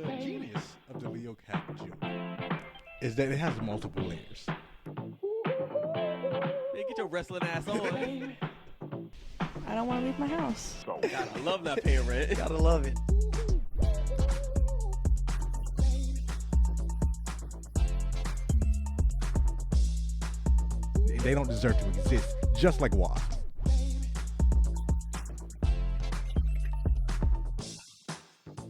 The genius of the Leo Cat joke is that it has multiple layers. Hey, get your wrestling ass on. I don't want to leave my house. God, I love not paying rent. Gotta love it. They don't deserve to exist, just like wasps.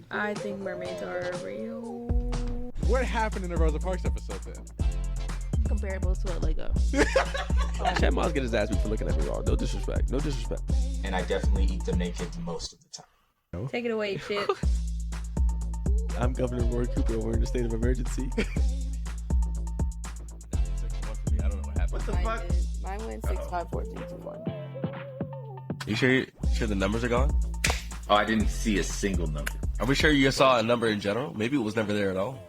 I think mermaids are real. What happened in the Rosa Parks episode then? Comparable to a Lego. Chad Miles get his ass beat for looking at me wrong. No disrespect. No disrespect. And I definitely eat them naked most of the time. Take it away, shit. I'm Governor Roy Cooper. We're in a state of emergency. I don't know what happened. What the Mine fuck? did. Mine went 6, 5, 4, 3, 2, 1. You sure the numbers are gone? Oh, I didn't see a single number. Are we sure you saw a number in general? Maybe it was never there at all.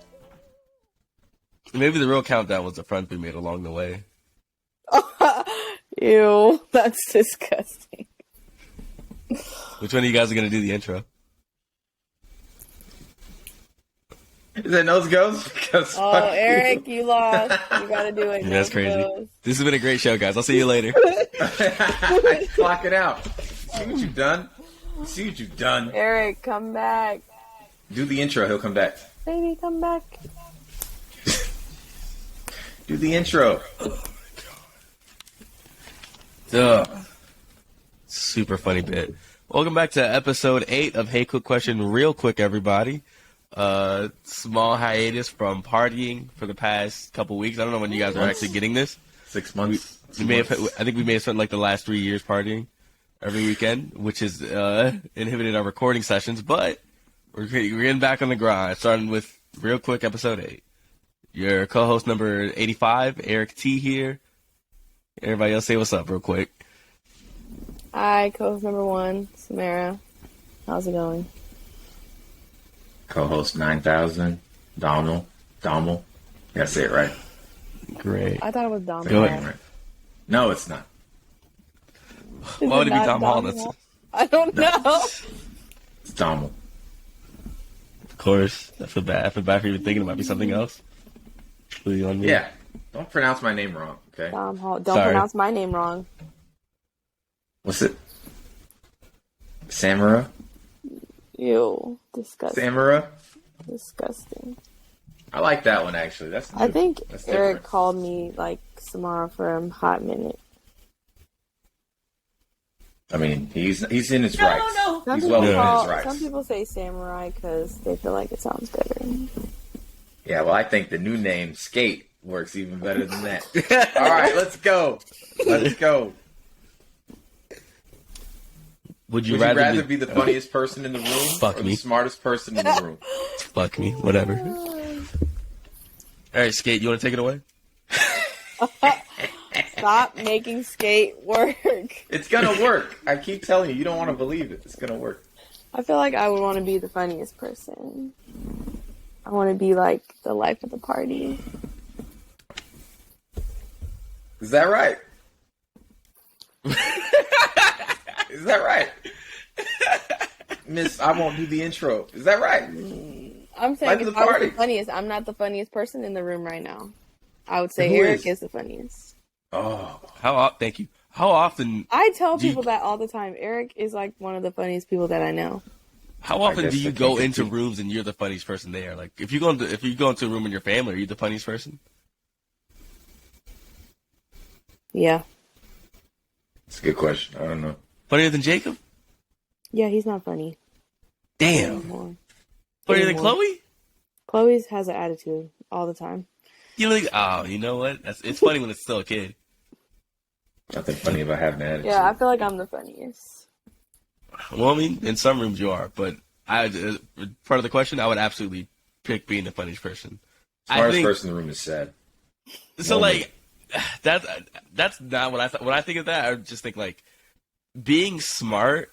Maybe the real countdown was the friends we made along the way. Ew, that's disgusting. Which one of you guys are going to do the intro? Is that nose goes? Because Oh, Eric, you lost. You gotta do it. Yeah, that's crazy. This has been a great show, guys. I'll see you later. Clock it out. See what you've done? See what you've done? Eric, come back. Do the intro. He'll come back. Baby, come back. Do the intro. Duh. Super funny bit. Welcome back to episode 8 of Hey Quick Question. Real quick, everybody. Small hiatus from partying for the past couple weeks. I don't know when you guys are actually getting this. 6 months. I think we may have spent like the last 3 years partying every weekend, which has inhibited our recording sessions. But we're getting back on the grind, starting with real quick episode 8. Your co-host number 85, Eric T here. Everybody else say what's up real quick. Hi, co-host number 1, Samara. How's it going? Co-host 9000. Donald. Yeah, say it right. Great. I thought it was Dom. Go Saying it right. No, it's not. Why would it be Tom Hall? I don't know. It's Donald. Of course. I feel bad. For even thinking it might be something else. Really on me. Yeah. Don't pronounce my name wrong, okay? Dom Hall. Don't Sorry. pronounce my name wrong. What's it? Samara? Ew. Disgusting. Samara? Disgusting. I like that one, actually. That's I new. think That's Eric different. called me like Samara for a hot minute. I mean, he's in his rights. Some He's people, well within call, his rights. some people say samurai because they feel like it sounds better. Yeah, well, I think the new name, Skate, works even better than that. All right, let's go. Let's go. Would you Would you rather, rather be the funniest person in the room Fuck or me. the smartest person in the room? Fuck me. Whatever. Alright, Skate, you want to take it away? Stop making skate work. It's going to work. I keep telling you, you don't want to believe it. It's going to work. I feel like I would want to be the funniest person. I want to be like the life of the party. Is that right? Is that right? Miss, I won't do the intro. Is that right? I'm saying Life of if the I was party. the funniest, I'm not the funniest person in the room right now. I would say Who Eric is? is the funniest. Oh, Thank you. How often I tell Do you- people that all the time. Eric is like one of the funniest people that I know. do guess you I go can't into compete. rooms and you're the funniest person there? Like if you go into a room in your family, are you the funniest person? Yeah. it's a good question. I don't know. Funnier than Jacob? Yeah, he's not funny Damn. anymore. Funnier than Anymore. Chloe? Chloe has an attitude all the time. You like, oh, you know what? It's funny when it's still a kid. Nothing funny about having an attitude. Yeah, I feel like I'm the funniest. Well, I mean, in some rooms you are, but part of the question, I would absolutely pick being the funniest person. Smartest person in the room is sad. So Moment. like, that's not what I thought. When I think of that, I just think like being smart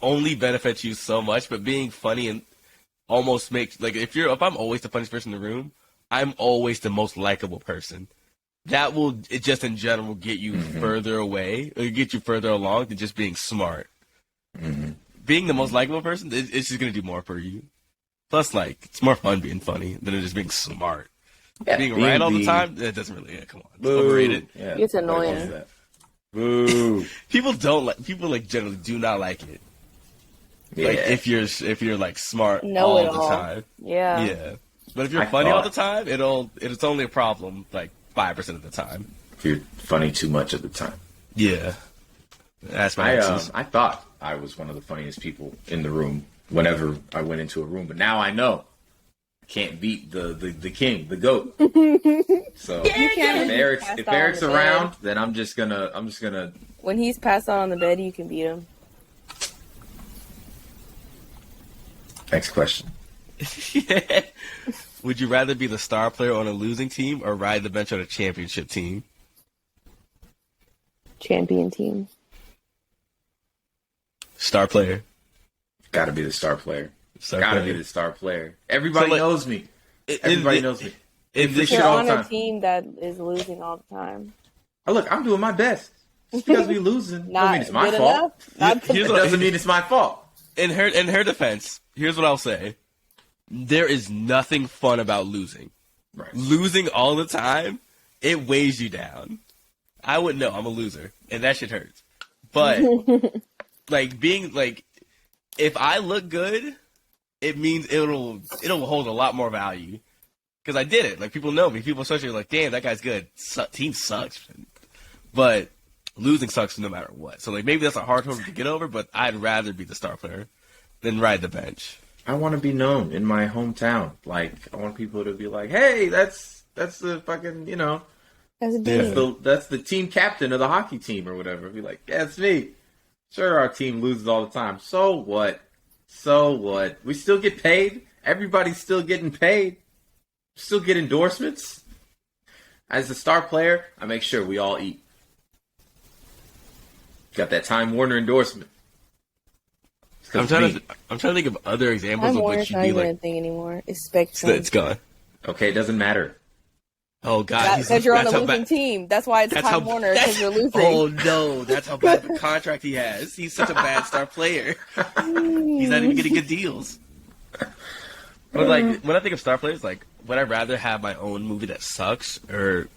only benefits you so much, but being funny and almost makes like if I'm always the funniest person in the room, I'm always the most likable person. That will just in general get you further away or get you further along than just being smart. Being the most likable person, it's just gonna do more for you. Plus, like, it's more fun being funny than just being smart. Yeah, Being right all the time, it doesn't really. Yeah, come on, it's Boo. overrated. Yeah, It's annoying. Boo. People don't like. People like generally do not like it. Yeah. Like if you're like smart Know all it the all. time. Yeah. Yeah. But if you're I funny all the thought- time, it's only a problem like 5% of the time. If you're funny too much of the time. Yeah. That's my answers. I thought I was one of the funniest people in the room whenever I went into a room, but now I know I can't beat the king, the goat. So You can't. if Eric's around, then I'm just gonna. When he's passed out on the bed, you can beat him. Next question. Would you rather be the star player on a losing team or ride the bench on a championship team? Champion team. Star player. Got to be the star player. Star Got to player. be the star player. Everybody So, like, knows me. In- Everybody in- knows me. in This this shit You're all on the a time. team that is losing all the time. Oh, look, I'm doing my best. Just because we losing, don't Not mean it's my good fault. enough. Not Here's It what- doesn't mean it's my fault. In her defense, here's what I'll say. There is nothing fun about losing. Right. Losing all the time, it weighs you down. I wouldn't know. I'm a loser, and that shit hurts. But like being like, if I look good, it means it'll hold a lot more value because I did it. Like people know me. People associate like, damn, that guy's good. Team sucks, but losing sucks no matter what. So like maybe that's a hard hurdle to get over. But I'd rather be the star player than ride the bench. I want to be known in my hometown. Like, I want people to be like, hey, that's the fucking, As a Yeah. team. that's the team captain of the hockey team or whatever. Be like, yeah, it's me. Sure, our team loses all the time. So what? So what? We still get paid. Everybody's still getting paid. Still get endorsements. As the star player, I make sure we all eat. Got that Time Warner endorsement. I'm trying to think of other examples Time of Warner's which you'd not be even a like, thing anymore. It's Spectrum. it's gone. Okay, it doesn't matter. Oh God, Because you're on the that's how losing bad- team. That's why it's That's Time how Warner, because you're losing. Oh no, that's how bad the contract he has. He's such a bad star player. He's not even getting good deals. But like when I think of star players, like would I rather have my own movie that sucks or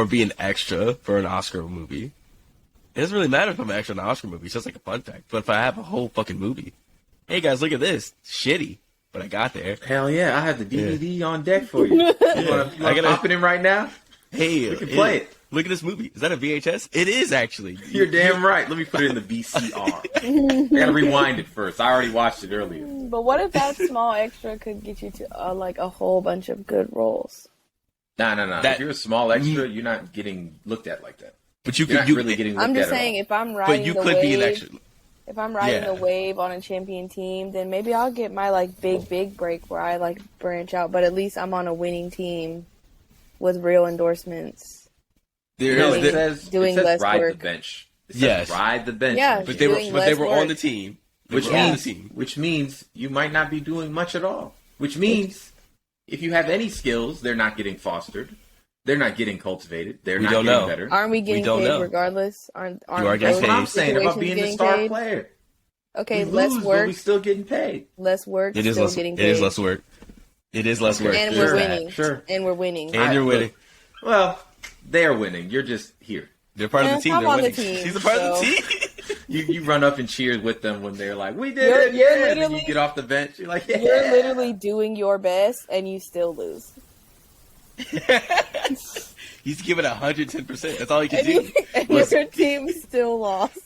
be an extra for an Oscar movie? It doesn't really matter if I'm an extra in an Oscar movie. It's just like a fun fact. But if I have a whole fucking movie, hey guys, look at this, shitty, but I got there. Hell yeah, I have the DVD on deck for you. You want to pop it in right now? Hey, We can play it. Look at this movie. Is that a VHS? It is actually. You're damn right. Let me put it in the VCR. I gotta rewind it first. I already watched it earlier. But what if that small extra could get you to like a whole bunch of good roles? No. That- If you're a small extra, you're not getting looked at like that. But you You're could not really getting looked I'm at just at saying, all. if I'm But riding you the could wave, be an extra. if I'm riding Yeah. the wave on a champion team, then maybe I'll get my like big break where I like branch out. But at least I'm on a winning team with real endorsements. There No, is. it There, says, doing it says less ride work. the bench. It says Yes. ride the bench. Yeah, but they were. doing But they less were on work. the team. They Which were on the means, team. which means you might not be doing much at all. Which means if you have any skills, they're not getting fostered. They're not getting cultivated. They're We not don't getting know. better. Aren't we getting don't paid know. regardless? Aren't are those getting That's what I'm paid. saying about situations being the getting star paid? player. Okay, We less lose, but work, we still getting paid. less work, It is still less. getting It paid. is less work. It is less work. And There's we're that. winning. Sure. And we're winning. And you're Look, winning. Well, they're winning. You're just here. They're part Yeah, of the team. I'm They're on the winning. team, She's a part of the so- team. You run up and cheer with them when they're like, "We did You're- it!" you're Yeah, and then literally- you get off the bench. You're like, "Yeah." You're literally doing your best, and you still lose. He's giving 110%. That's all he can And, do. and your team still lost.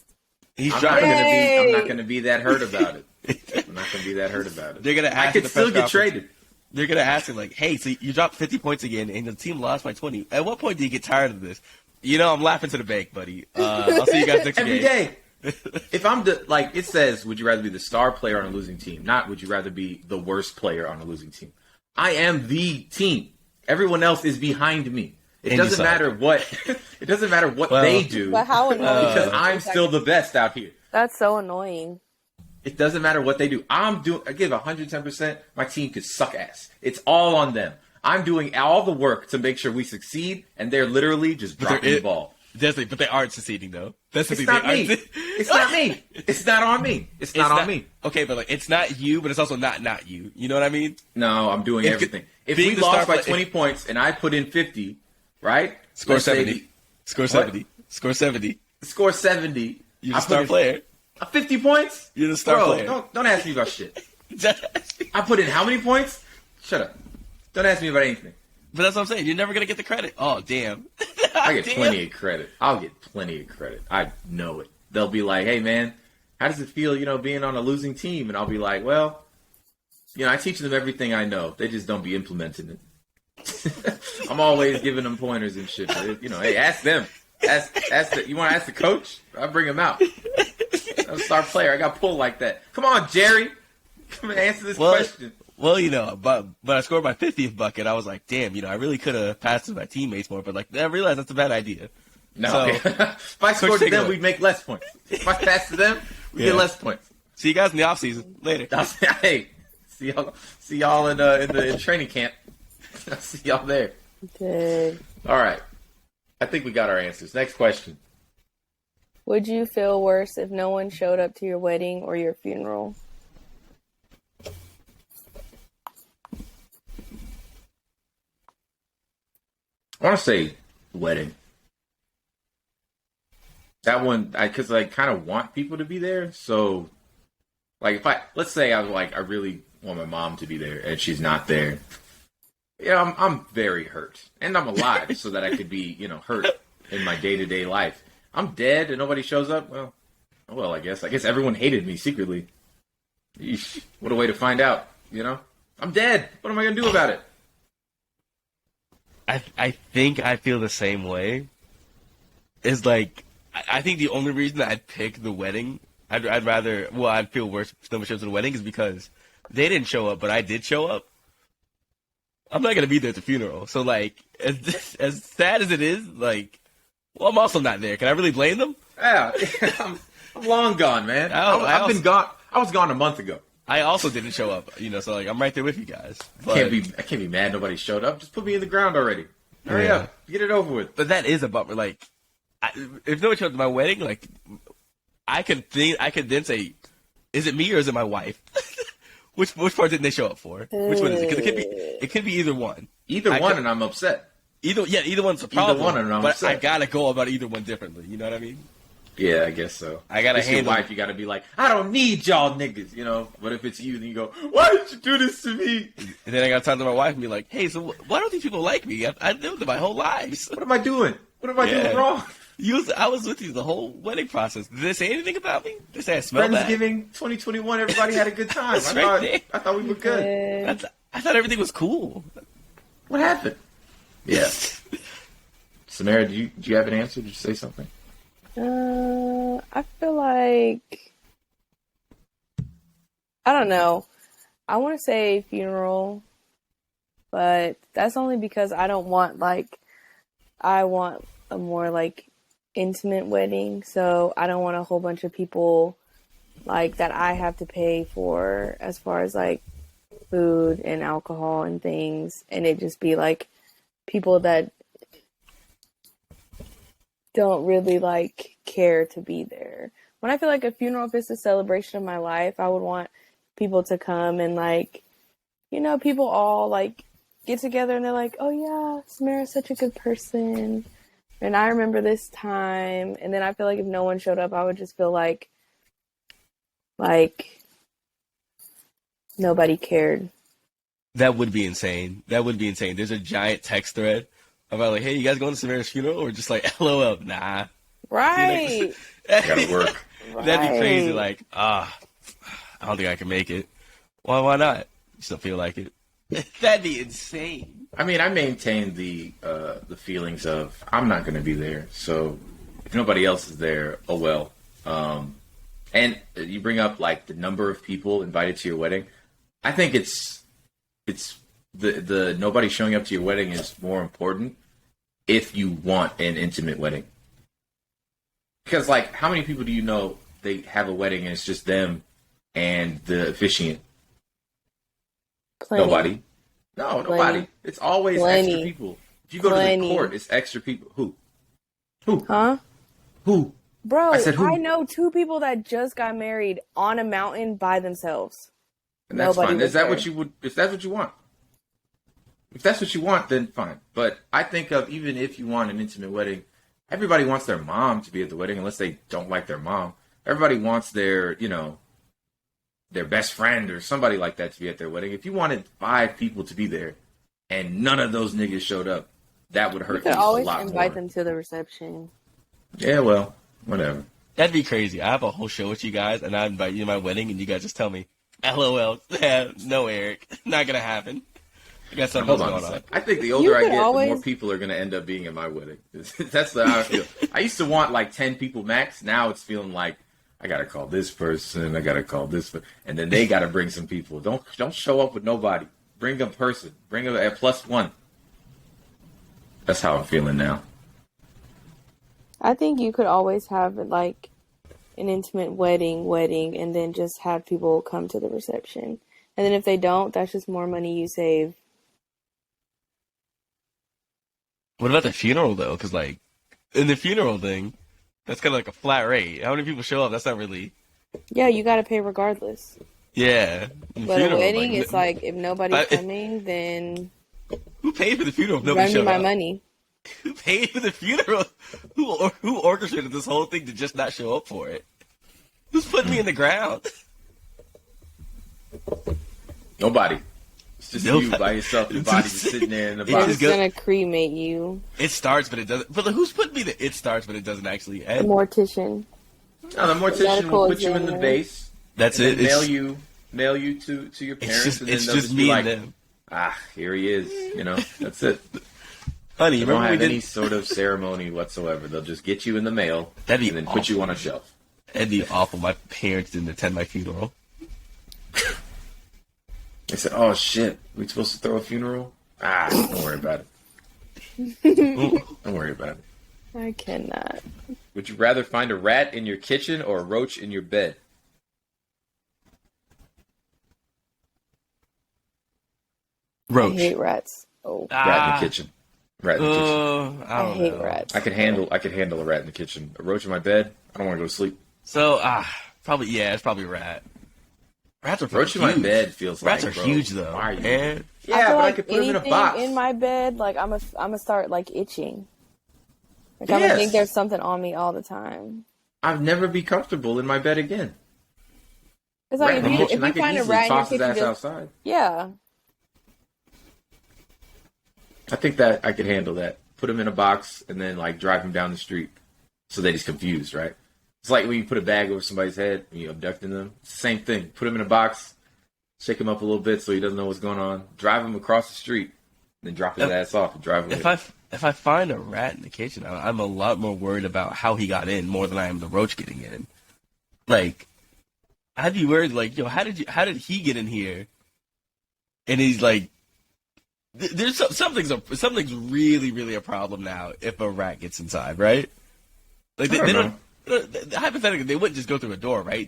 He's I'm not dropping gonna it. be. I'm Yay. not gonna be that hurt about it. I'm not gonna be that hurt about it. They're gonna I ask could the still press get conference. traded. They're gonna ask him like, "Hey, so you dropped 50 points again, and the team lost by 20. At what point do you get tired of this?" I'm laughing to the bank, buddy. I'll see you guys next Every game. day. If I'm like it says, would you rather be the star player on a losing team? Not would you rather be the worst player on a losing team? I am the team. Everyone else is behind me. It And you doesn't suck. matter what. It doesn't matter what Well, they do But how annoying! because I'm still the best out here. That's so annoying. It doesn't matter what they do. I give 110%. My team could suck ass. It's all on them. I'm doing all the work to make sure we succeed, and they're literally just But dropping the ball. Definitely, but they aren't succeeding though. That's the It's thing. not They me. aren't- It's not me. It's not on me. It's not on me. Okay, but like it's not you, but it's also not you. You know what I mean? No, I'm doing If- everything. If being we the lost star by play- 20 points and I put in 50, right? Score Let's say 70. Score 70. Score 70. Score 70. You're I the put star in player. 50 points? You're the star Bro, player. Don't ask me about shit. I put in how many points? Shut up. Don't ask me about anything. But that's what I'm saying. You're never gonna get the credit. Oh damn. I get Damn. plenty of credit. I'll get plenty of credit. I know it. They'll be like, hey, man, how does it feel, being on a losing team? And I'll be like, well, I teach them everything I know. They just don't be implementing it. I'm always giving them pointers and shit. But, hey, ask them. You want to ask the coach? I'll bring him out. I'm a star player. I got pulled like that. Come on, Jerry. Come and answer this question. Well, but I scored my 50th bucket. I was like, damn, I really could have passed to my teammates more. But like, I realized that's a bad idea. No. So, if I scored to take a them, look. we'd make less points. If I passed to them, we'd get less points. See you guys in the off season later. Hey, see y'all in training camp. I'll see y'all there. Good. All right. I think we got our answers. Next question. Would you feel worse if no one showed up to your wedding or your funeral? I want to say wedding. That one, because I kind of want people to be there. So, like, let's say I really want my mom to be there and she's not there. I'm very hurt, and I'm alive, so that I could be, hurt in my day-to-day life. I'm dead and nobody shows up. Well, I guess everyone hated me secretly. Eesh, what a way to find out, I'm dead. What am I gonna do about it? I think I feel the same way. Is like, I think the only reason that I'd pick the wedding, I'd feel worse if no one shows up to the wedding is because they didn't show up, but I did show up. I'm not gonna be there at the funeral. So like, as sad as it is, like, well, I'm also not there. Can I really blame them? Yeah, I'm long gone, man. I've been gone. I was gone a month ago. I also didn't show up, so like I'm right there with you guys. But I can't be mad nobody showed up. Just put me in the ground already. Hurry up, get it over with. But that is a bummer. Like, if no one showed up to my wedding, like, I could then say, is it me or is it my wife? Which part didn't they show up for? Which one is it? Because it could be either one. And I'm upset. Either one's a problem. Either one and I'm but upset. I gotta go about either one differently. You know what I mean? Yeah, I guess so. I gotta handle your wife. You gotta be like, I don't need y'all niggas, But if it's you, then you go, why did you do this to me? And then I gotta talk to my wife and be like, hey, so why don't these people like me? I lived my whole life. What am I doing? What am I doing wrong? I was with you the whole wedding process. Did they say anything about me? Did they say I smelled bad? Friendsgiving 2021, everybody had a good time. I thought we were good. I thought everything was cool. What happened? Yeah. Samara, do you have an answer? Did you say something? I feel like, I don't know. I want to say funeral, but that's only because I want a more like intimate wedding. So I don't want a whole bunch of people like that I have to pay for as far as like food and alcohol and things. And it just be like people that don't really like care to be there. When I feel like a funeral, if it's a celebration of my life, I would want people to come and like, people all like get together and they're like, oh yeah, Samara's such a good person. And I remember this time. And then I feel like if no one showed up, I would just feel like nobody cared. That would be insane. There's a giant text thread about like, hey, you guys going to Samara's funeral? Or just like, LOL, nah. Right. Gotta work. That'd be crazy. Like, I don't think I can make it. Why not? You still feel like it? That'd be insane. I mean, I maintain the feelings of I'm not going to be there, so if nobody else is there, oh well. And you bring up like the number of people invited to your wedding. I think it's the nobody showing up to your wedding is more important if you want an intimate wedding. Because like, how many people do you know they have a wedding and it's just them and the officiant? Plenty. Nobody. No, nobody. It's always extra people. If you go to the court, it's extra people. Who? Who? Huh? Who? Bro, I said who? I know 2 people that just got married on a mountain by themselves. And that's Nobody fine. was Is that there. what you would? If that's what you want, if that's what you want, then fine. But I think of even if you want an intimate wedding, everybody wants their mom to be at the wedding, unless they don't like their mom. Everybody wants their, their best friend or somebody like that to be at their wedding. If you wanted 5 people to be there, and none of those niggas showed up, that would You hurt could me a always lot invite more. them to the reception. Yeah, well, whatever. That'd be crazy. I have a whole show with you guys, and I invite you to my wedding, and you guys just tell me, LOL, no, Eric, not gonna happen. You got something Hold else on a going on. sec. I think the older I could get, the always- more people are going to end up being at my wedding. That's how I feel. I used to want like 10 people max. Now it's feeling like I got to call this person. I got to call this, and then they got to bring some people. Don't show up with nobody. Bring a person. Bring a +1. That's how I'm feeling now. I think you could always have like an intimate wedding, and then just have people come to the reception. And then if they don't, that's just more money you save. What about the funeral though? Because like in the funeral thing, that's kind of like a flat rate. How many people show up? That's not really. Yeah, you got to pay regardless. Yeah. In the But a funeral, wedding, it's like if nobody's But- coming, then who paid for the funeral if run nobody me showed my up? money. Who paid for the funeral? Who orchestrated this whole thing to just not show up for it? Who's putting me in the ground? Nobody. It's just Nobody. you by yourself. Your It's body just- just sitting there in the it's They're box. just good. gonna cremate you. It starts, but it doesn't. But like, who's putting me there? It starts, but it doesn't actually The end. mortician. No, the mortician Medical will put you in the examiner. base. That's And it. then It's, mail you to your it's parents, just, and then it's they'll just just be me like, and them. here he is. That's it. Honey, They you don't remember we have did? any sort of ceremony whatsoever. They'll just get you in the mail That'd be and then put you awful. on a shelf. That'd be awful. My parents didn't attend my funeral. They said, "Oh shit, we supposed to throw a funeral?" Don't worry about it. Don't worry about it. I cannot. Would you rather find a rat in your kitchen or a roach in your bed? Roach. I hate rats. Oh, Rat in the kitchen. Rat in the kitchen. I I don't hate know. rats. I could handle a rat in the kitchen. A roach in my bed. I don't want to go to sleep. So, probably, yeah, it's probably rat. Rats are Roach in huge. my bed feels Rats like are bro, huge though. Why are you? And Yeah, I feel but like I could put them in a anything box. in my bed, like I'm gonna start like itching. Like I'm gonna Yes. think there's something on me all the time. I'd never be comfortable in my bed again. It's like Rat in the if kitchen, I you could find a easily rat in your toss his kitchen, ass just, outside. yeah, I think that I could handle that. Put him in a box and then like drive him down the street so that he's confused, right? It's like when you put a bag over somebody's head and you're abducting them. It's the same thing. Put him in a box, shake him up a little bit so he doesn't know what's going on. Drive him across the street, then drop his ass off and drive away. if I find a rat in the kitchen, I'm a lot more worried about how he got in more than I am the roach getting in. Like, I'd be worried. Like, yo, how did he get in here? And he's like, there's something's really really a problem now if a rat gets inside, right? Like they don't. Hypothetically, they wouldn't just go through a door, right?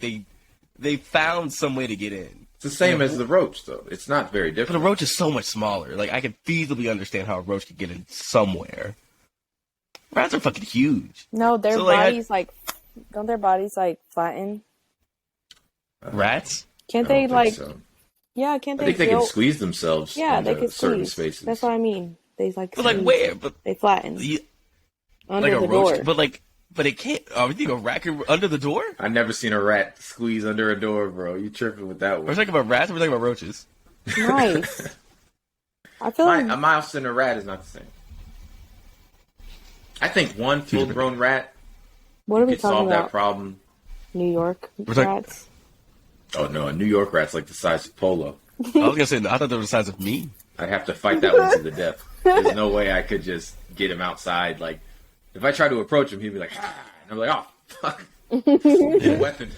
They found some way to get in. It's the same as the roach, though. It's not very But different. a roach is so much smaller. Like, I can feasibly understand how a roach could get in somewhere. Rats are fucking huge. no, their So, like, bodies don't their bodies like flatten? Rats? Can't I they don't think like? so. Yeah, can't I they? think they can build- squeeze themselves Yeah, they into can certain squeeze. spaces. That's what I mean. They like. But like squeeze. where? But They flatten under like a the roach? door. But it can't. Oh, you think a rat can under the door? I've never seen a rat squeeze under a door, bro. You tripping with that We're one. talking about rats. Or we're talking about roaches. Nice. I feel like A mouse and a rat is not the same. I think one full-grown rat what are we could talking solve that about? problem. New York talking- rats. Oh no, a New York rat's like the size of Polo. I was gonna say. I thought they were the size of me. I'd have to fight that one to the death. There's no way I could just get him outside. Like, if I try to approach him, he'd be like, and I'm like, oh, fuck. Weapon.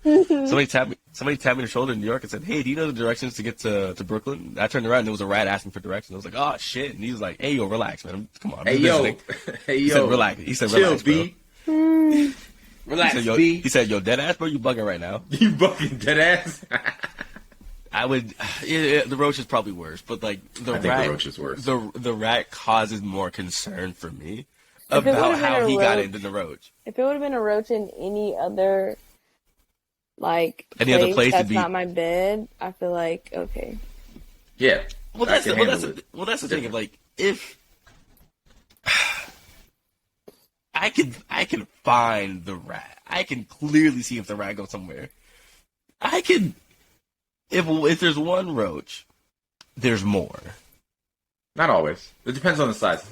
Somebody tapped me on the shoulder in New York and said, "Hey, do you know the directions to get to Brooklyn?" I turned around and there was a rat asking for directions. I was like, "Oh shit!" And he was like, "Hey, yo, relax, man. Come on, I'm Hey, just yo. visiting." Hey, He yo. said, "Relax." He said, Chill, "Relax, bro." B. Relax, He said, yo, B. he said, "Yo, dead ass, bro, you bugging right now." You fucking dead ass. I would. Yeah, the roach is probably worse, but like the I think rat, the roach is worse. The rat causes more concern for me. about how been a he got roach- into the roach. If it would have been a roach in any other, like, Any other place that's it'd be- not my bed, I feel like, okay. Yeah. Well, I that's can handle it. the thing. Of, like, if I can find the rat, I can clearly see if the rat goes somewhere. I can, if there's one roach, there's more. Not always. It depends on the size.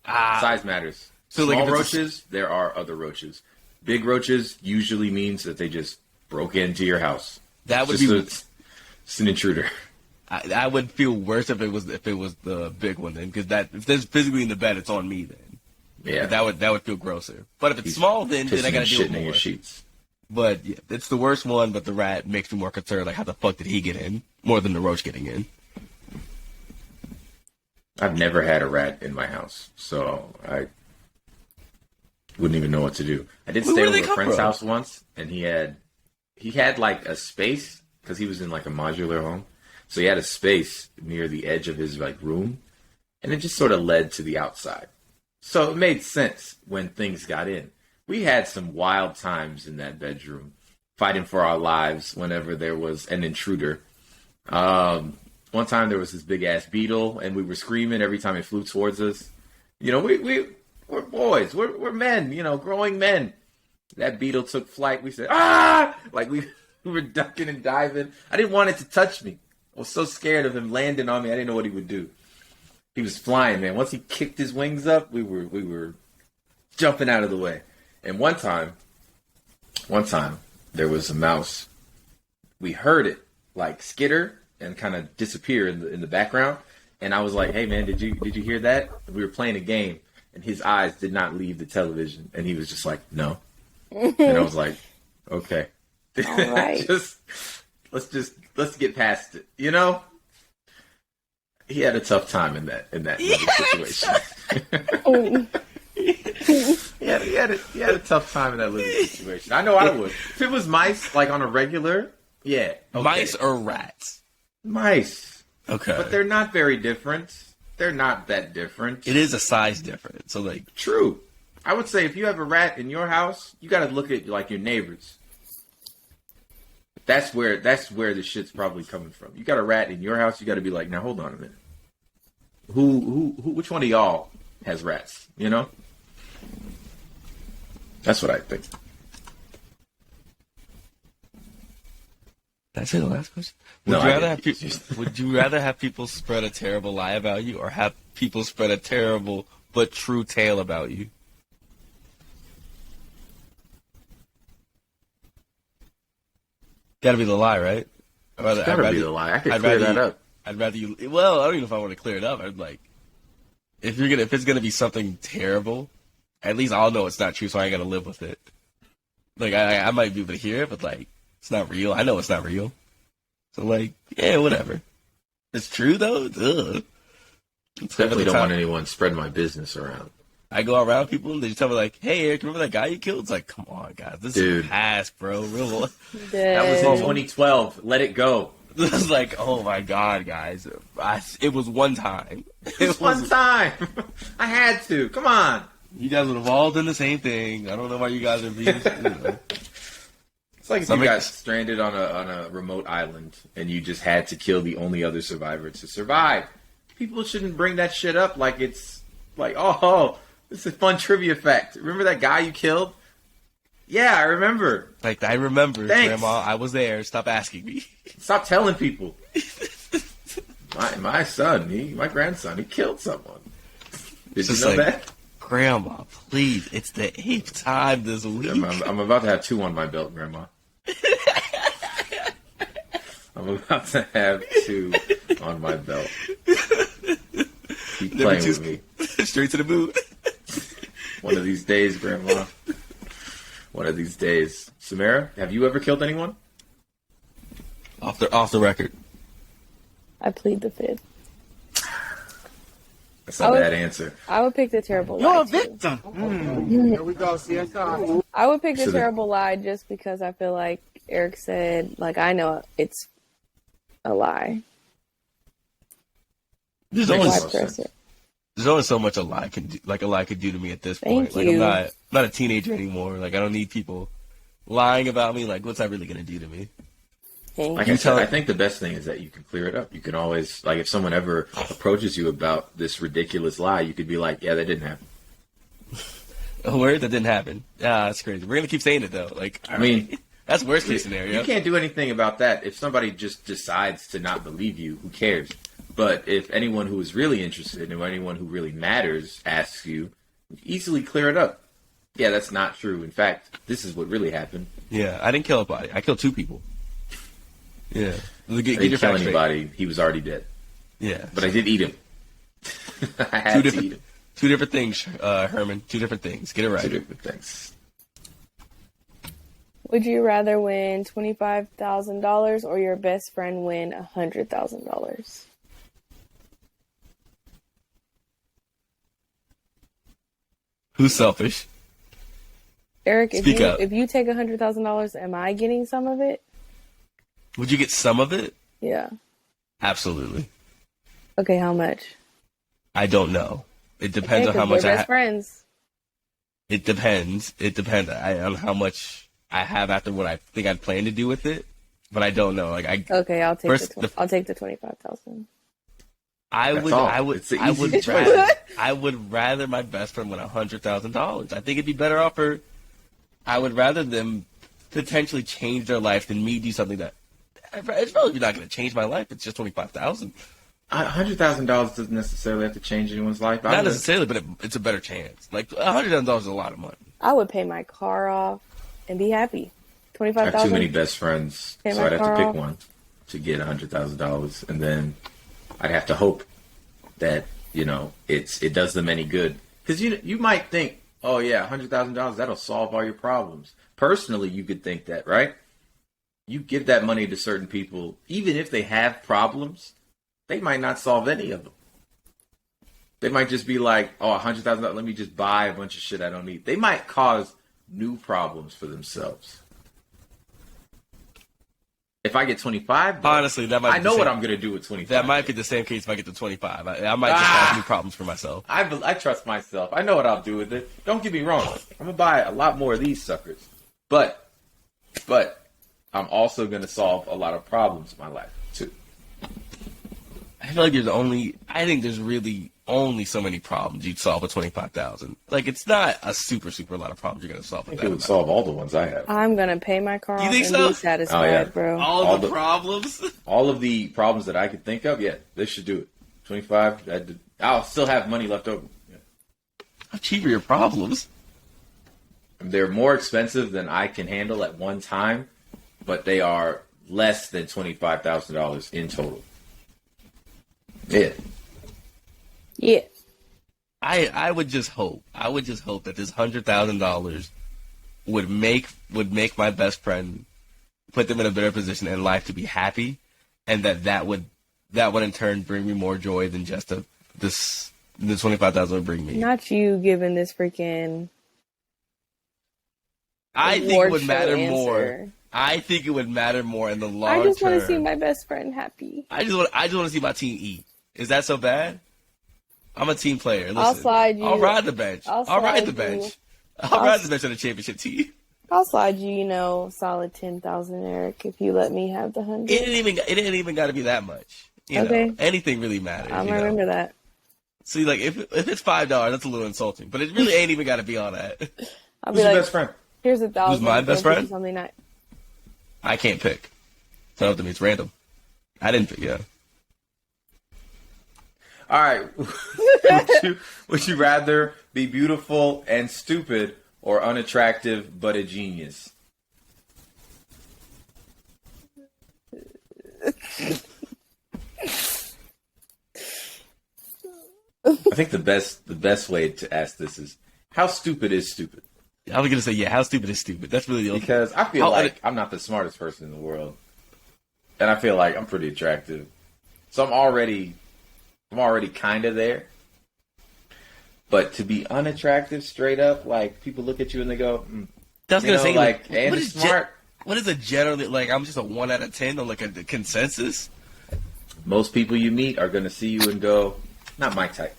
Ah, Size matters. So, like, Small if it's a- roaches, there are other roaches. Big roaches usually means that they just broke into your house. that would It's an intruder. I would feel worse if it was the big one then, because if there's physically in the bed, it's on me then. Yeah. That would feel grosser. But if it's He's small, then I Pissing gotta and deal with shitting in more. your sheets. But yeah, it's the worst one. But the rat makes me more concerned. Like, how the fuck did he get in? More than the roach getting in. I've never had a rat in my house, so I wouldn't even know what to do. I did Where stay do over they a come friend's from? house once, and he had like a space because he was in like a modular home, so he had a space near the edge of his like room, and it just sort of led to the outside. So it made sense when things got in. We had some wild times in that bedroom, fighting for our lives whenever there was an intruder. One time there was this big ass beetle, and we were screaming every time it flew towards us. You know, we're boys, we're men, you know, growing men. That beetle took flight. We said, ah! Like we were ducking and diving. I didn't want it to touch me. I was so scared of him landing on me. I didn't know what he would do. He was flying, man. Once he kicked his wings up, we were jumping out of the way. And one time, there was a mouse. We heard it like skitter and kind of disappear in the background. And I was like, "Hey, man, did you hear that?" And we were playing a game, and his eyes did not leave the television, and he was just like, "No." And I was like, "Okay, All right. let's get past it," you know. He had a tough time in that living situation. Oh, He had a tough time in that living situation. I know I would. If it was mice, like on a regular, yeah. Okay. Mice or rats? Mice. Okay. But they're not very different. They're not that different. It is a size difference. So, like, True. I would say if you have a rat in your house, you got to look at like your neighbors. That's where the shit's probably coming from. You got a rat in your house, you got to be like, now hold on a minute. Which one of y'all has rats? You know? That's what I think. that's it. The last question. No, Would you I rather didn't. have would you rather have people spread a terrible lie about you, or have people spread a terrible but true tale about you? Gotta be the lie, right? It's gotta be the lie. I could clear that up. I'd rather you. Well, I don't even know if I want to clear it up. I'd like, if it's gonna be something terrible, at least I'll know it's not true, so I ain't gotta live with it. Like, I might be able to hear it, but like, it's not real. I know it's not real. So like, yeah, whatever. It's true though. Ugh. Definitely don't want anyone spreading my business around. I go around people and they just tell me like, "Hey, Eric, remember that guy you killed?" It's like, come on, guys, this Dude. is past, bro. Real. That was in dead. 2012. Let it go. This is like, oh my god, guys. It was one time. It was one time. I had to. Come on. You guys would have all done the same thing. I don't know why you guys are being. It's like if Some you got ex- stranded on a remote island and you just had to kill the only other survivor to survive. People shouldn't bring that shit up like it's like, oh, this is a fun trivia fact. Remember that guy you killed? Yeah, I remember. Like, I remember, Thanks. Grandma. I was there. Stop asking me. Stop telling people. my son, my grandson, he killed someone. Did you Just know like- that? Grandma, please. It's the 8th time this week. I'm about to have 2 on my belt, Grandma. I'm about to have 2 on my belt. Keep playing with me. Straight to the boot. One of these days, Grandma. One of these days. Samara, have you ever killed anyone? Off the record. I plead the fifth. That's a bad answer. I would pick the terrible lie. Here we go, CSI. I would pick the terrible lie just because I feel like Eric said, like, I know it's a lie. There's Makes always a Why lot of press sense. it? There's only so much a lie can do, like a lie could do to me at this point. Thank Like you. I'm not a teenager anymore. Like I don't need people lying about me. Like what's that really gonna do to me? Thank Like you. I said, I think the best thing is that you can clear it up. You can always, like, if someone ever approaches you about this ridiculous lie, you could be like, yeah, that didn't happen. A word that didn't happen. Ah, that's crazy. We're gonna keep saying it though. Like I mean, that's worst case scenario. you can't do anything about that. If somebody just decides to not believe you, who cares? But if anyone who is really interested or anyone who really matters asks you, easily clear it up. Yeah, that's not true. In fact, this is what really happened. Yeah, I didn't kill a body. I killed 2 people. Yeah. I didn't kill anybody. He was already dead. Yeah. But I did eat him. I had to eat him. 2 different things, Herman. 2 different things. Get it right. 2 different things. Would you rather win $25,000 or your best friend win $100,000? Who's selfish? Eric, Speak up. if you take $100,000, am I getting some of it? Would you get some of it? Yeah. Absolutely. Okay, how much? I don't know. It depends on 'cause how much we're I best friends. It depends. It depends on how much I have after what I think I'd plan to do with it. But I don't know. Like Okay, I'll take First, I'll take the 25,000. I That's would, all. I would, It's the I would easy rather, choice. I would rather my best friend win $100,000. I think it'd be better off for. I would rather them potentially change their life than me do something that it's probably not going to change my life. It's just 25,000. $100,000 doesn't necessarily have to change anyone's life. Not necessarily, but it's a better chance. Like $100,000 is a lot of money. I would pay my car off and be happy. I have too 25,000. many best friends, Pay so my I'd have to car pick off. one to get $100,000, and then I'd have to hope that it does them any good. Because you might think, oh yeah, $100,000 that'll solve all your problems. Personally, you could think that, right? You give that money to certain people, even if they have problems, they might not solve any of them. They might just be like, oh, $100,000, let me just buy a bunch of shit I don't need. They might cause new problems for themselves. If I get 25, Honestly, that might. I be know the what same- I'm going to do with 25. That might be the same case if I get to 25. I might just have new problems for myself. I trust myself. I know what I'll do with it. Don't get me wrong. I'm going to buy a lot more of these suckers. But I'm also going to solve a lot of problems in my life, too. I feel like I think there's really only so many problems you'd solve with 25,000. Like it's not a super lot of problems you're gonna solve I with think it that. would solve all the ones I have. I'm going to pay my car You off think and so? be satisfied, Oh, yeah. bro. All the the- problems. All of the problems that I could think of, yeah, this should do it. 25, I'll still have money left over. Yeah. How cheap are your problems? They're more expensive than I can handle at one time, but they are less than $25,000 in total. Yeah. Yeah. I would just hope. I would just hope that this $100,000 would make my best friend, put them in a better position in life to be happy, and that would in turn bring me more joy than just the 25,000 would bring me. Not you giving this freaking I think it award would show matter answer. more. I think it would matter more in the long I just term. want to see my best friend happy. I just want to see my team eat. Is that so bad? I'm a team player. Listen, I'll slide you. I'll ride the bench. I'll I'll ride the slide you. bench. I'll ride the bench on the championship team. I'll slide you, solid 10,000, Eric, if you let me have the 100. It didn't even got to be that much. Okay. Anything really matters. I'm gonna remember that. See, like if it's $5, that's a little insulting, but it really ain't even got to be all that. I'll Who's be your like, best friend? here's 1,000. Who's my best go get friend? you Something nice. I can't pick. Tell it to me. It's random. I didn't pick. Yeah. All right. would you rather be beautiful and stupid or unattractive but a genius? I think the best way to ask this is, how stupid is stupid? I was gonna say, yeah. How stupid is stupid? That's really the only. Because I feel How like I'm not the smartest person in the world, and I feel like I'm pretty attractive, so I'm already kind of there. But to be unattractive straight up, like people look at you and they go, I was gonna say, like, what and is smart. what is a generally like? I'm just a 1 out of 10 on like a consensus. Most people you meet are going to see you and go, not my type.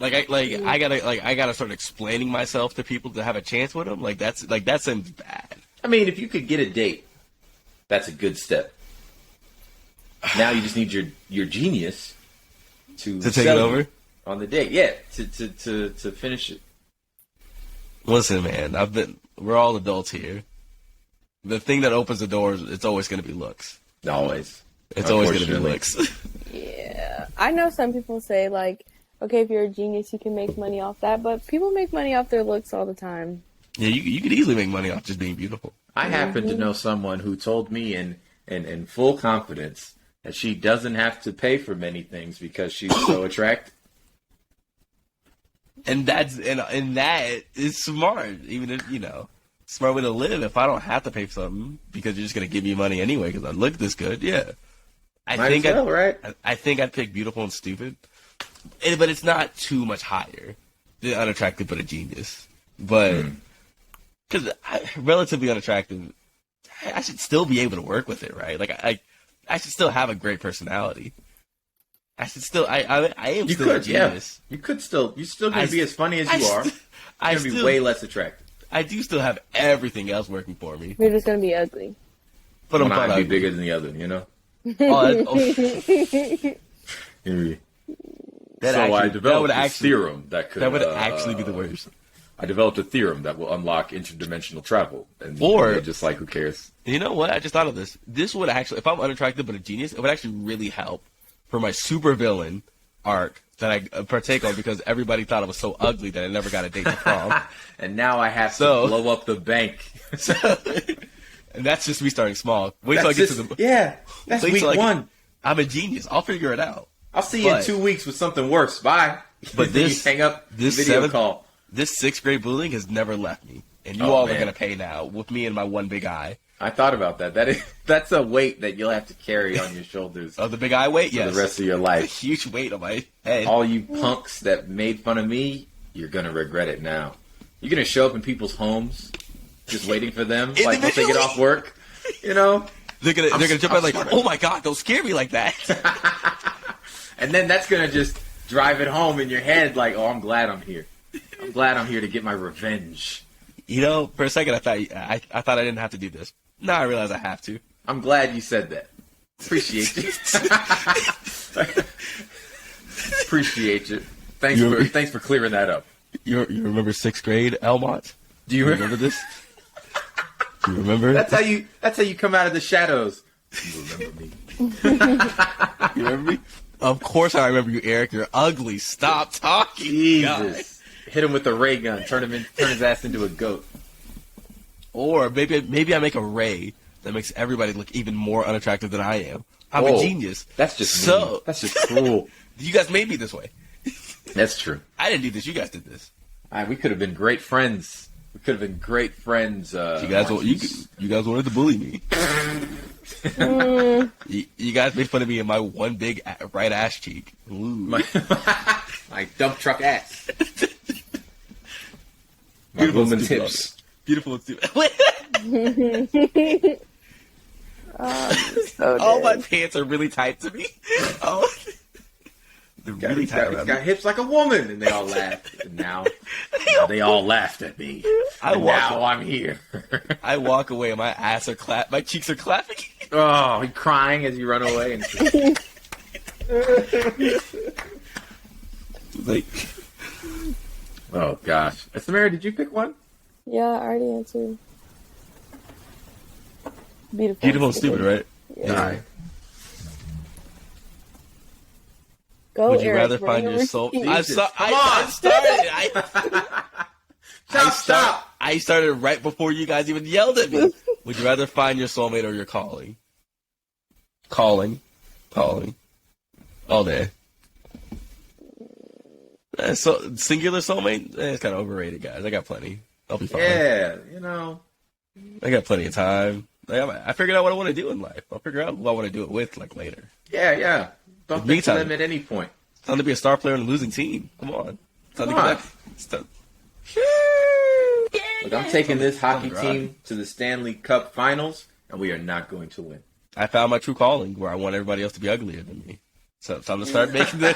I gotta start explaining myself to people to have a chance with them. Like that seems bad. I mean, if you could get a date, that's a good step. Now you just need your genius to take it over on the date. Yeah, to finish it. Listen, man, we're all adults here. The thing that opens the doors, it's always going to be looks. Always. It's always going to be looks. Yeah. I know some people say, like, okay, if you're a genius, you can make money off that, but people make money off their looks all the time. Yeah, you could easily make money off just being beautiful. I happen to know someone who told me in full confidence that she doesn't have to pay for many things because she's so attractive. And that is smart. Even if, smart way to live. If I don't have to pay for something because you're just going to give me money anyway because I look this good, yeah. I think I'd pick beautiful and stupid. But it's not too much higher than unattractive but a genius. But because relatively unattractive, I should still be able to work with it, right? Like I should still have a great personality. I should still. I am you still could, a genius. Yeah. You could still. You're still going to be as funny as you are. You're going to be way less attractive. I do still have everything else working for me. You're just going to be ugly. But I'm not be bigger than the other, you know. I developed a theorem that would actually be the worst. I developed a theorem that will unlock interdimensional travel, and just like who cares? You know what? I just thought of this. This would actually, if I'm unattractive but a genius, it would actually really help for my supervillain arc that I partake on because everybody thought I was so ugly that I never got a date to prom. And now I have to blow up the bank. And that's just me starting small. Wait till I get to the... Yeah, that's week one. I'm a genius. I'll figure it out. I'll see you in 2 weeks with something worse. Bye. But this, hang up this video call. This 6th grade bullying has never left me. And you all are going to pay now with me and my one big eye. I thought about that. That's a weight that you'll have to carry on your shoulders. Oh, the big eye weight? Yes. For the rest of your life. It's a huge weight on my head. All you punks that made fun of me, you're going to regret it now. You're going to show up in people's homes just waiting for them. Like, once they get off work, you know? They're gonna jump out like, oh my God, don't scare me like that. And then that's going to just drive it home in your head like, oh, I'm glad I'm here. I'm glad I'm here to get my revenge. You know, for a second, I thought I didn't have to do this. Now I realize I have to. I'm glad you said that. Appreciate you. Appreciate you. Thanks for clearing that up. You remember 6th grade, Elmont? Do you remember this? Do you remember? That's how you come out of the shadows. You remember me? You remember me? Of course I remember you, Eric. You're ugly. Stop talking. Jesus. God. Hit him with a ray gun. Turn his ass into a goat. Or maybe I make a ray that makes everybody look even more unattractive than I am. I'm a genius. That's just mean. That's just cruel. You guys made me this way. That's true. I didn't do this. You guys did this. We could have been great friends. We could have been great friends. You guys wanted to bully me. You guys made fun of me in my one big right ass cheek. My dump truck ass. My Beautiful woman's hips. Beautiful and stupid. So all my pants are really tight to me. Oh, they're really tight. He's got hips like a woman, and they all laughed. And now they all laughed at me. Now I'm here. I walk away, and my cheeks are clapping. Oh, he's crying as you run away. And like, oh gosh, Samara, did you pick one? Yeah, I already answered. Beautiful and stupid, right? Yeah. All right. Go, Would you Eric, rather find your soul? I Stop! I started right before you guys even yelled at me. Would you rather find your soulmate or your calling? Calling. All day. So singular soulmate? It's kind of overrated, guys. I got plenty. I'll be fine. Yeah, you know. I got plenty of time. I figured out what I want to do in life. I'll figure out who I want to do it with, like, later. Yeah. Don't think to them at any point. It's time to be a star player on a losing team. Come on. It's time to get back. Look, I'm taking this hockey team to the Stanley Cup Finals, and we are not going to win. I found my true calling, where I want everybody else to be uglier than me. So it's time to start making the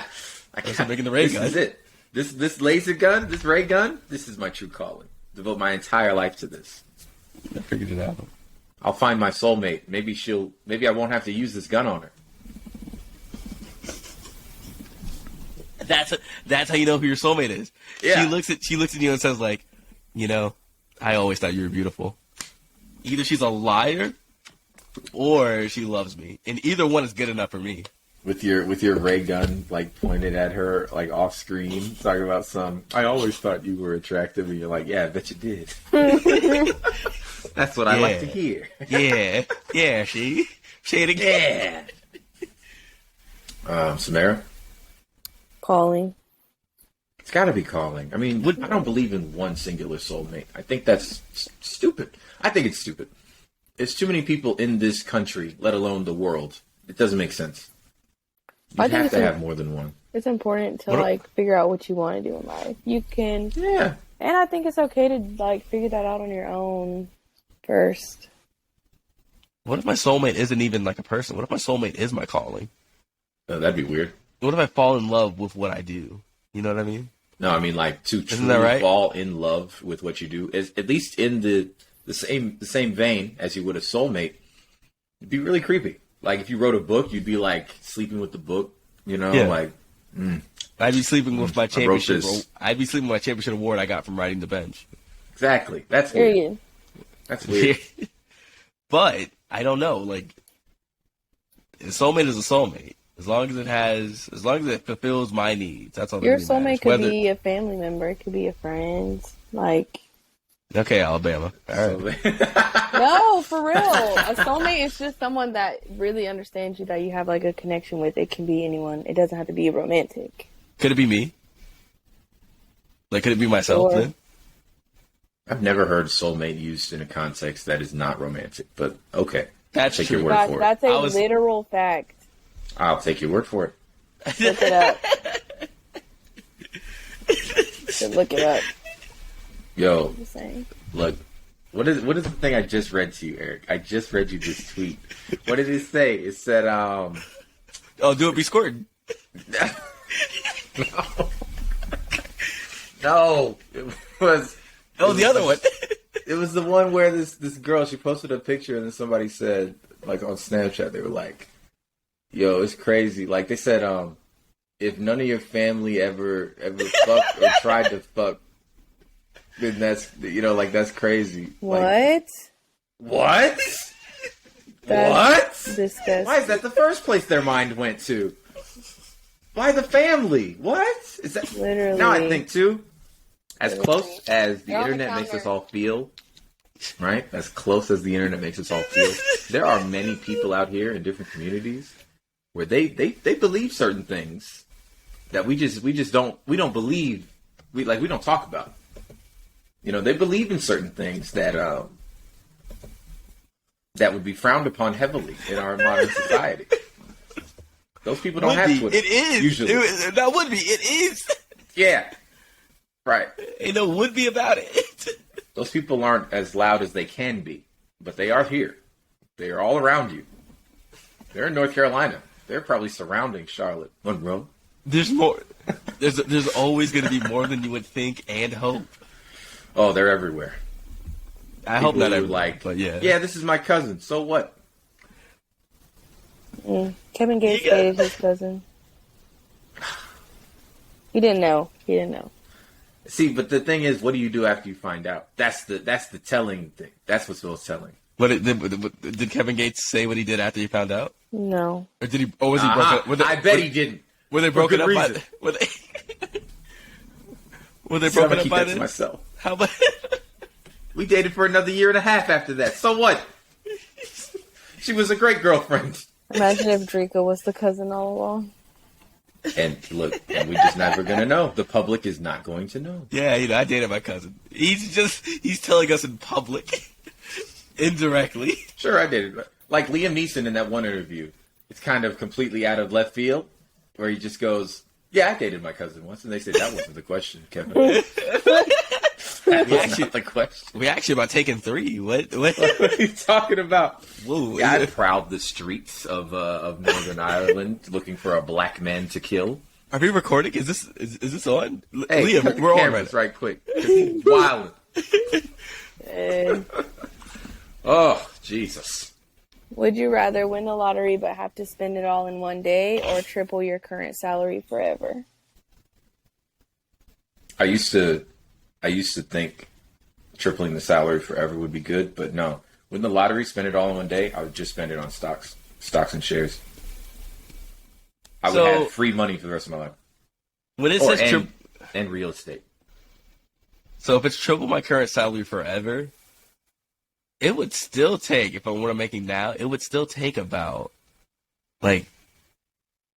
ray gun. This is it. This laser gun, this ray gun, this is my true calling. Devote my entire life to this. I figured it out. I'll find my soulmate. Maybe I won't have to use this gun on her. That's how you know who your soulmate is. Yeah. She looks at you and says like, you know, I always thought you were beautiful. Either she's a liar or she loves me. And either one is good enough for me. With your ray gun like pointed at her like off screen, talking about some I always thought you were attractive, and you're like, yeah, I bet you did. That's what I like to hear. Yeah, she say it again. Samara? Calling. It's got to be calling. I mean, I don't believe in one singular soulmate. I think that's stupid. I think it's stupid. There's too many people in this country, let alone the world. It doesn't make sense. You have to have more than one. It's important to figure out what you want to do in life. You can, yeah, and I think it's okay to figure that out on your own first. What if my soulmate isn't even like a person? What if my soulmate is my calling? Oh, that'd be weird. What if I fall in love with what I do? You know what I mean? No, I mean to truly fall in love with what you do, is at least in the same vein as you would a soulmate. It'd be really creepy. Like if you wrote a book, you'd be like sleeping with the book. You know, I'd be sleeping with my championship. I'd be sleeping with my championship award I got from riding the bench. Exactly. That's weird. That's weird. But I don't know. Like, a soulmate is a soulmate. As long as it fulfills my needs, that's all. Your soulmate could be a family member. It could be a friend. Okay, Alabama. All right. No, for real. A soulmate is just someone that really understands you, that you have a connection with. It can be anyone. It doesn't have to be romantic. Could it be me? Could it be myself then? I've never heard soulmate used in a context that is not romantic, but okay. That's take true. Your word for that's a literal fact. I'll take your word for it. Look it up. Look it up. Yo, look, what is the thing I just read to you, Eric? I just read you this tweet. What did it say? It said, "Oh, do it be squirting." No, it was. Oh, the other one. It was the one where this girl, she posted a picture and then somebody said, on Snapchat, they were like, "Yo, it's crazy." Like they said, if none of your family ever fucked or tried to fuck, then that's crazy. What? What? That's disgusting. Why is that the first place their mind went to? Why the family? What? Is that literally? Now I think too, as close as the internet makes us all feel, right? As close as the internet makes us all feel, there are many people out here in different communities where they believe certain things that we don't believe. We don't talk about. They believe in certain things that would be frowned upon heavily in our modern society. Those people don't have Twitter. It is. Usually. That would be. It is. Yeah. Right. Ain't no would be about it. Those people aren't as loud as they can be, but they are here. They are all around you. They're in North Carolina. They're probably surrounding Charlotte, Monroe. There's more. There's always going to be more than you would think and hope. Oh, they're everywhere. I hope not everywhere. But yeah. Yeah, this is my cousin. So what? Kevin Gates dated his cousin. He didn't know. See, but the thing is, what do you do after you find out? That's the telling thing. That's what's most telling. Did Kevin Gates say what he did after he found out? No. Or did he? Or was he broken up? I bet he didn't. Were they broken up by? Were they broken up by then? Myself. How about? We dated for another year and a half after that. So what? She was a great girlfriend. Imagine if Draco was the cousin all along. And look, we're just never going to know. The public is not going to know. Yeah, I dated my cousin. He's telling us in public. Indirectly. Sure, I dated. Like Liam Neeson in that one interview. It's kind of completely out of left field, where he just goes, "Yeah, I dated my cousin once." And they said, "That wasn't the question, Kevin." That was not the question. We actually about taking 3. What? What are you talking about? Whoa, yeah, I prowled the streets of Northern Ireland looking for a black man to kill. Are we recording? Is this on? Hey, Liam, cut the we're on cameras right right quick. 'Cause he's wilding. Oh, Jesus. Would you rather win the lottery but have to spend it all in one day, or triple your current salary forever? I used to think tripling the salary forever would be good, but no. Win the lottery, spend it all in one day, I would just spend it on stocks and shares. I would have free money for the rest of my life. When it says and real estate. So if it's triple my current salary forever, it would still take, if I'm what I'm making now, it would still take about like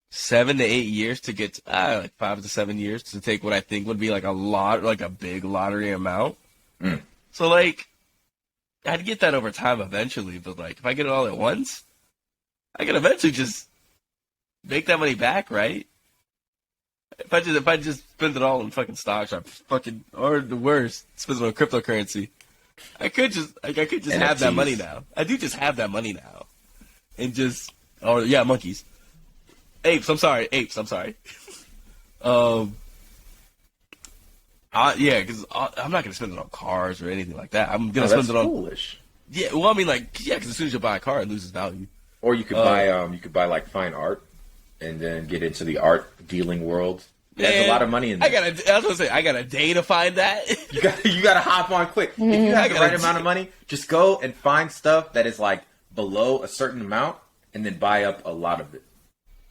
7 to 8 years to get like 5 to 7 years to take what I think would be like a big lottery amount. So like I'd get that over time eventually, but like if I get it all at once, I can eventually just make that money back, right? If I just spend it all in fucking stocks or the worst, spend it on cryptocurrency, I could just have that money now. I do just have that money now, and monkeys, apes. I'm sorry. Because I'm not gonna spend it on cars or anything like that. I'm gonna spend it on foolish. Yeah, well, I mean, because as soon as you buy a car, it loses value. Or you could buy like fine art, and then get into the art dealing world. There's a lot of money in there. I was gonna say, I got a day to find that. You gotta hop on quick. If you have the right amount of money, just go and find stuff that is like below a certain amount, and then buy up a lot of it.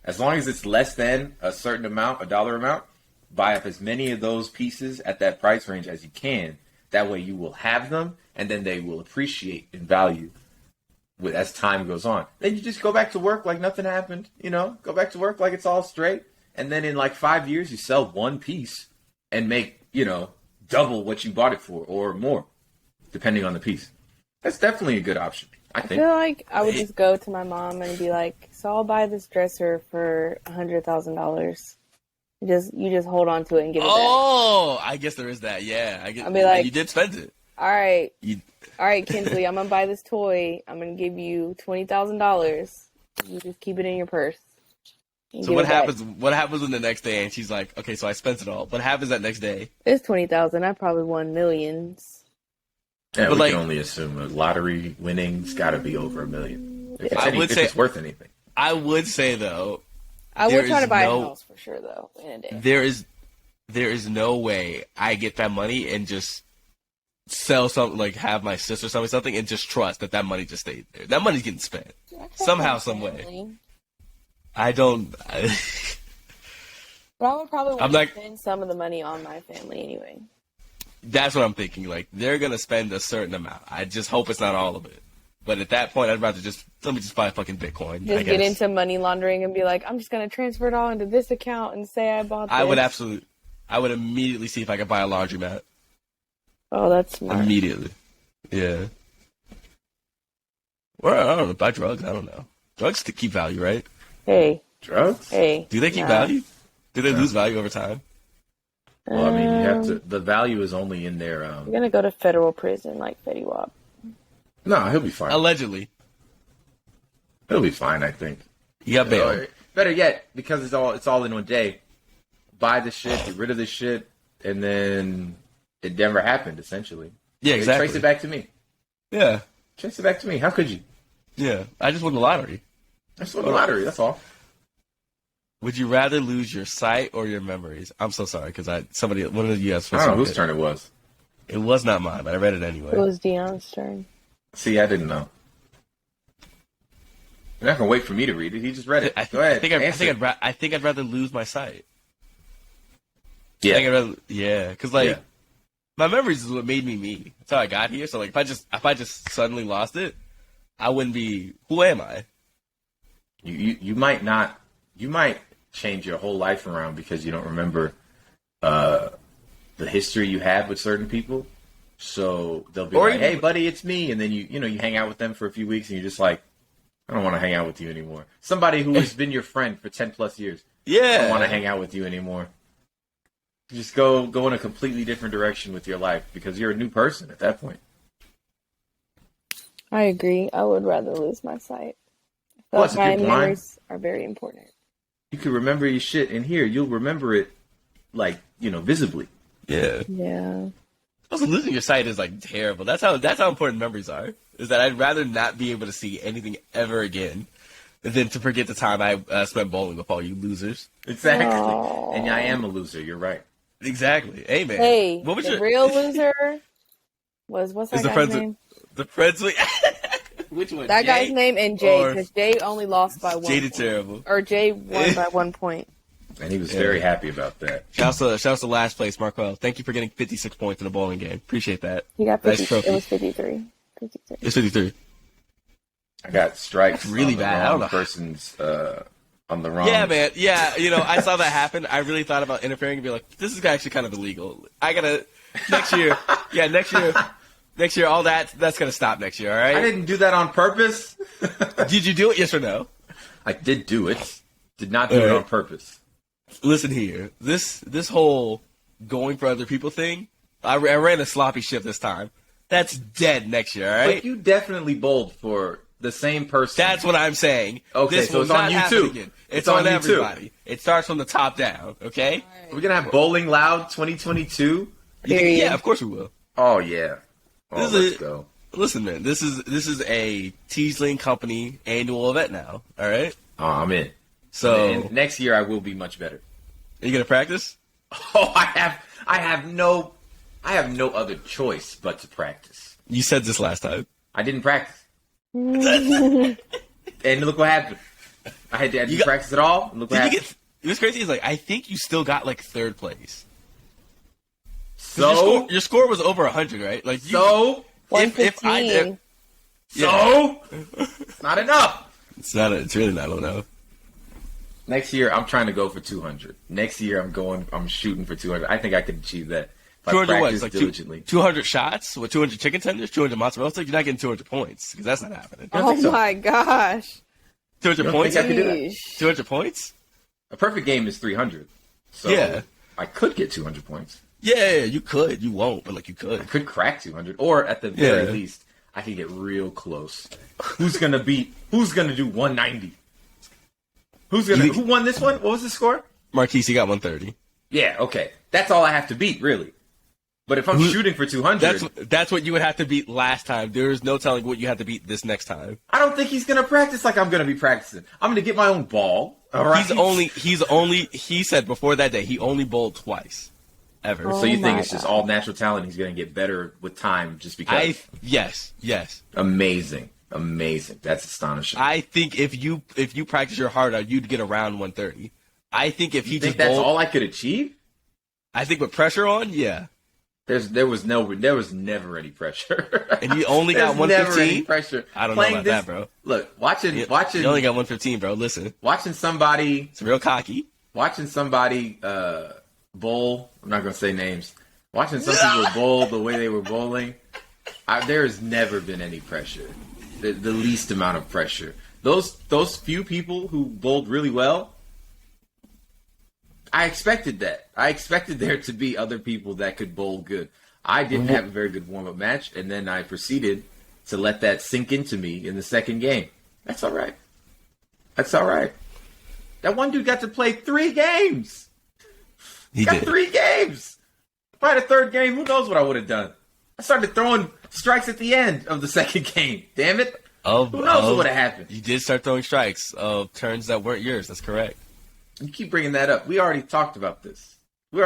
As long as it's less than a certain amount, a dollar amount, buy up as many of those pieces at that price range as you can. That way you will have them, and then they will appreciate in value as time goes on. Then you just go back to work like nothing happened, go back to work like it's all straight. And then in like 5 years, you sell one piece and make, double what you bought it for or more, depending on the piece. That's definitely a good option, I think. I feel like I would just go to my mom and be like, so I'll buy this dresser for $100,000. You just hold on to it and give it back. Oh, I guess there is that. Yeah, I'll be like, you did spend it. All right, Kinsley, I'm gonna buy this toy. I'm gonna give you $20,000. You just keep it in your purse. So what happens? What happens when the next day and she's like, "Okay, so I spent it all." What happens that next day? It's $20,000. I probably won millions. Yeah, we can only assume a lottery winning's got to be over $1 million. If it's worth anything. I would say though. I would try to buy a house for sure, though, in a day. There is no way I get that money and just sell something, like have my sister sell me something and just trust that money just stayed there. That money's getting spent somehow, some way. I don't. But I would probably want to spend some of the money on my family anyway. That's what I'm thinking. Like they're gonna spend a certain amount. I just hope it's not all of it. But at that point, I'd rather let me just buy fucking Bitcoin. Just get into money laundering and be like, I'm just going to transfer it all into this account and say I bought this. I would immediately see if I could buy a laundromat. Oh, that's smart. Immediately. Yeah. Or, I don't know, buy drugs. I don't know. Drugs to keep value, right? Hey. Drugs? Hey. Do they keep value? Do they lose value over time? Well, I mean, you have to. The value is only in their. You're going to go to federal prison like Fetty Wap. No, he'll be fine. Allegedly. He'll be fine, I think. He got bail. Better yet, because it's all in one day. Buy the shit, get rid of the shit, and then it never happened, essentially. Yeah, exactly. Trace it back to me. Yeah. Trace it back to me. How could you? Yeah. I just won the lottery. I just won the lottery, that's all. Would you rather lose your sight or your memories? I'm so sorry, because one of you guys. I don't know whose turn it was. It was not mine, but I read it anyway. It was Dion's turn. See, I didn't know. You're not gonna wait for me to read it. He just read it. Go ahead. I think I'd rather lose my sight. Yeah. Because my memories is what made me me. That's how I got here. So like, if I just suddenly lost it, I wouldn't be. Who am I? You might not. You might change your whole life around because you don't remember the history you had with certain people. So they'll be like, "Hey, buddy, it's me," and then you hang out with them for a few weeks, and you're just like, "I don't want to hang out with you anymore." Somebody who has been your friend for 10+ years, I don't want to hang out with you anymore. Just go in a completely different direction with your life because you're a new person at that point. I agree. I would rather lose my sight. I feel like my memories are very important. You can remember your shit in here. You'll remember it, like, visibly. Yeah. Yeah. Also, losing your sight is like terrible. That's how important memories are. Is that I'd rather not be able to see anything ever again than to forget the time I spent bowling with all you losers. Exactly. Aww. And I am a loser. You're right. Exactly. Hey, man. Hey, what was the your real loser what's that guy's name? The Friends League. Which one? That Jay? guy's name and Jay, Or- because Jay only lost by 1 Jay did point. terrible. Or Jay won by 1 point. And he was very happy about that. Shouts to last place, Marquel. Thank you for getting 56 points in a bowling game. Appreciate that. He got Nice 50. trophy. It was 53. 53. It's 53. I got strikes That's really on the bad. I don't wrong know. person's, on the wrong... Yeah, man. Yeah, I saw that happen. I really thought about interfering and be like, this is actually kind of illegal. I gotta, next year, all that's gonna stop next year, all right? I didn't do that on purpose. Did you do it, yes or no? I did do it. Did not do it on purpose. Listen here. This whole going for other people thing, I ran a sloppy ship this time. That's dead next year, all right? But you definitely bowled for the same person. That's what I'm saying. Okay, this so will it's on not you happen too. again. It's It's on on you too. everybody. It starts from the top down, okay? We're going to have Bowling Loud 2022? Period. Yeah, of course we will. Oh, yeah. Oh, This let's is- go. Listen, man, this is a Teasling Company annual event now, all right? Oh, I'm in. So, And next year I will be much better. are you going to practice? Oh, I have no other choice but to practice. You said this last time. I didn't practice. And look what happened. I didn't practice at all. And look what Did you happened. get? What's crazy is like I think you still got like third place. 'Cause So, your score was over 100, right? Like you, so, if I 115. so, it's not enough. it's not. It's really not enough. Next year, I'm trying to go for 200. Next year, I'm shooting for 200. I think I could achieve that if I 200 what? practice It's like diligently. 200 shots with 200 chicken tenders, 200 mozzarella sticks. You're not getting 200 points because that's not happening. don't Oh think so. my gosh. 200 don't points. think I could do that? Sheesh. 200 points. A perfect game is 300. So Yeah. I could get 200 points. Yeah, you could. You won't, but like you I could. could crack 200. Or at the very Yeah. least, I can get real close. Who's going to do 190? Who won this one? What was the score? Marquise, you got 130. Yeah, okay. That's all I have to beat, really. But if I'm shooting for 200, That's what you would have to beat last time. There's no telling what you have to beat this next time. I don't think he's going to practice like I'm going to be practicing. I'm going to get my own ball. All right. He said before that day he only bowled twice. Ever. Oh So you think my it's just God. all natural talent? He's going to get better with time just because? Yes. Amazing. That's astonishing. I think if you practice your heart out, you'd get around 130. I think if he You think just that's bowled, all I could achieve? I think with pressure on, yeah. There was never any pressure. And you only got There's never 115? any pressure. I don't know Playing about this- that, bro. Look, watching You only got 115, bro. Listen, watching somebody it's real cocky. bowl. I'm not gonna say names. Watching some people bowl the way they were bowling, there has never been any pressure. The least amount of pressure. Those few people who bowled really well, I expected that. I expected there to be other people that could bowl good. I didn't have a very good warm-up match, and then I proceeded to let that sink into me in the second game. That's all right. That one dude got to play 3 games. He Got did. 3 games. If I had a third game, who knows what I would have done. I started throwing strikes at the end of the second game. Damn it. Who knows what would have happened. You did start throwing strikes of turns that weren't yours. That's correct. You keep bringing that up. We already talked about this. I'm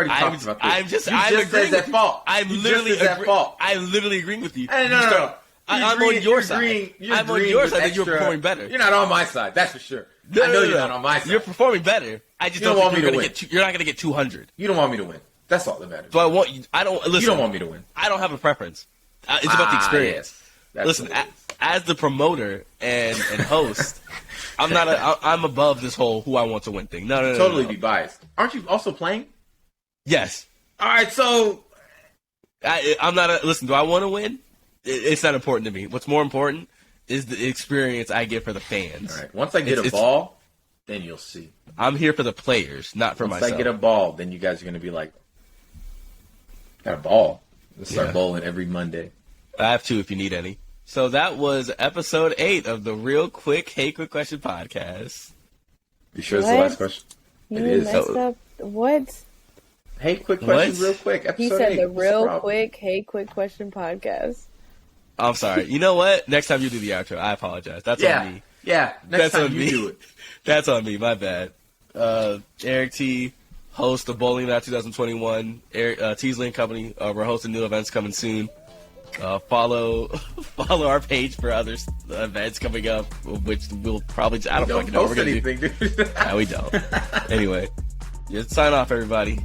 said agreeing it's at with fault. I'm You literally just said it's at fault. I'm literally agreeing with you. Hey, You no. start- I'm on your side. I'm on your side that you're extra- performing better. You're not on my side, that's for sure. No, I know no, you're no. not on my side. You're performing better. I just You don't don't think want me you're to gonna win. get. You're not going to get 200. You don't want me to win. That's all that matters. So I want you. I don't listen. You don't want me to win. I don't have a preference. It's about the experience. Yes. That's Listen, what it is. as the promoter and host, I'm above this whole who I want to win thing. No. Totally no. be biased. Aren't you also playing? Yes. All right, so I'm not. Listen, do I want to win? It's not important to me. What's more important is the experience I get for the fans. all right. Once I get a It's- ball, then you'll see. I'm here for the players, not for Once myself. I get a ball, then you guys are going to be like, got a ball. Let's start Yeah. bowling every Monday. I have 2 if you need any. So that was episode 8 of the Real Quick Hey Quick Question podcast. You sure it's What? the last question? You It is. messed up. What? Hey, quick question, What? real quick. Episode He said 8. the What's real problem? quick, hey, quick question podcast. I'm sorry. You know what? Next time you do the outro, I apologize. That's on me. Yeah. Next That's time on you me. do it. That's on me. My bad. Eric T, host of Bowling Night 2021. Teasley and Company. We're hosting new events coming soon. Follow our page for other events coming up, which we'll probably. I don't Don't fucking know what post we're gonna anything, dude. do. No, we don't. Anyway, sign off, everybody.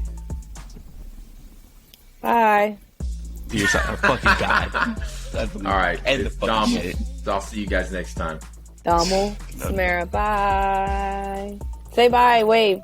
Bye. Dear fucking God. All right. End the It's fucking Dom. shit. I'll see you guys next time. Dommel. Samara, bye. Say bye, wave.